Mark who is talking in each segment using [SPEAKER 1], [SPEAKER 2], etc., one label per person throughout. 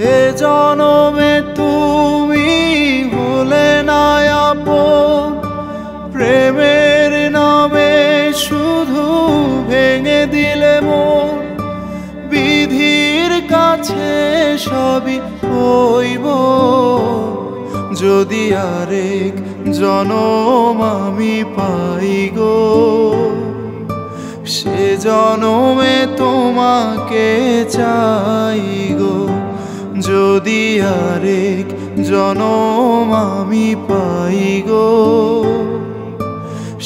[SPEAKER 1] এ জনমে তুমি হলে না আপন, প্রেমের নামে শুধু ভেঙে দিলে মন। বিধির কাছে সবই হইব, যদি আরেক জনম আমি পাই গো। সে জনমে তোমাকে চাই গো, যদি আরেক জনম আমি পাই গো।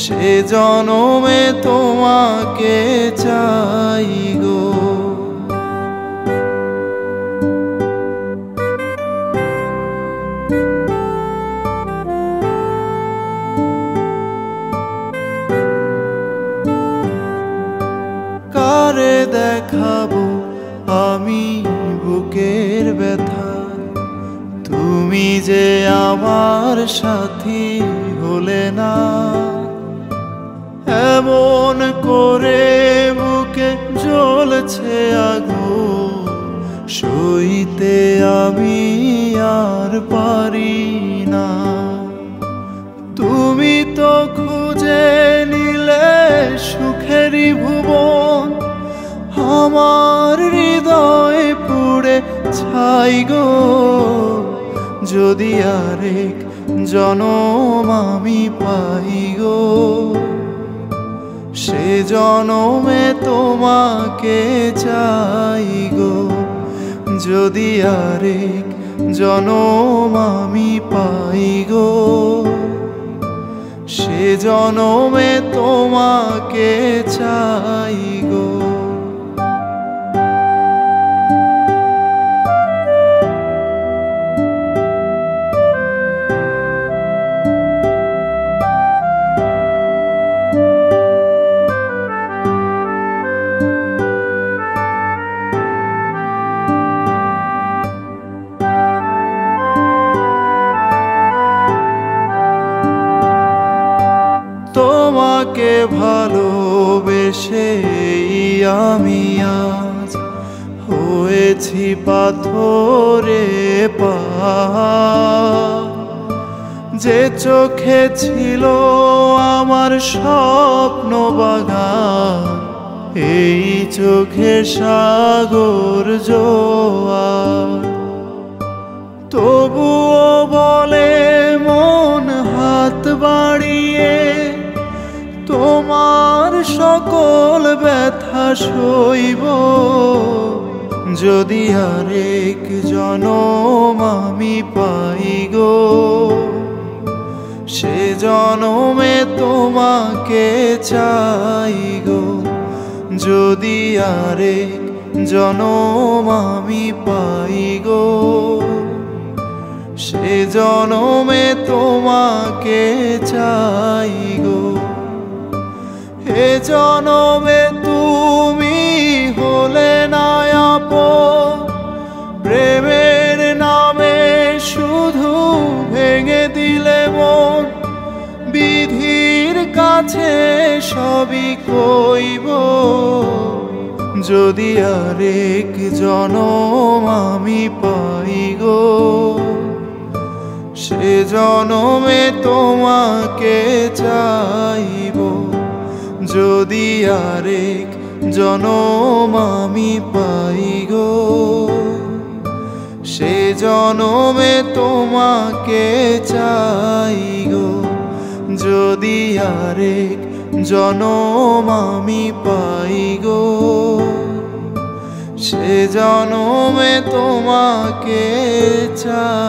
[SPEAKER 1] সে জনমে তোমাকে চাই গো। কারে দেখাবো আমি বুকের ব্যথা, তুমি যে আমার সাথী হলে না। এমন করে বুকে জ্বলছে আগুন, সইতে আমি আর পারি না। তুমি তো খুঁজে নিলে সুখেরই ভুবন, আমার হৃদয় পুড়ে ছাই গো। যদি আরেক জনম আমি পাই গো, সে জনমে তোমাকে চাই গো। যদি আরেক জনম আমি পাই গো, সে জনমে তোমাকে চাই গো। তোমাকে ভালোবেসে আমি আজ হয়েছি পাথরে পাহাড়। যে চোখে ছিল আমার স্বপ্ন বাগান, এই চোখে সাগর জোয়ার। তবুও বলে মন হাত বাড়িয়ে, তোমার সকল ব্যথা সইব। যদি আরেক জনম আমি পাই গো, সে জনমে তোমাকে চাই গো। যদি আরেক জনম আমি পাই গো, সে জনমে তোমাকে চাই গো। এ জনমে তুমি হলে না আপন, প্রেমের নামে শুধু ভেঙে দিলে মন। বিধির কাছে সবই কইব, যদি আরেক জনম আমি পাই গো। সে জনমে তোমাকে চাইব, যদি আরেক জনম আমি পাই গো। সে জনমে তোমাকে চাই গো, যদি আরেক জনম আমি পাই গো। সে জনমে তোমাকে চাই।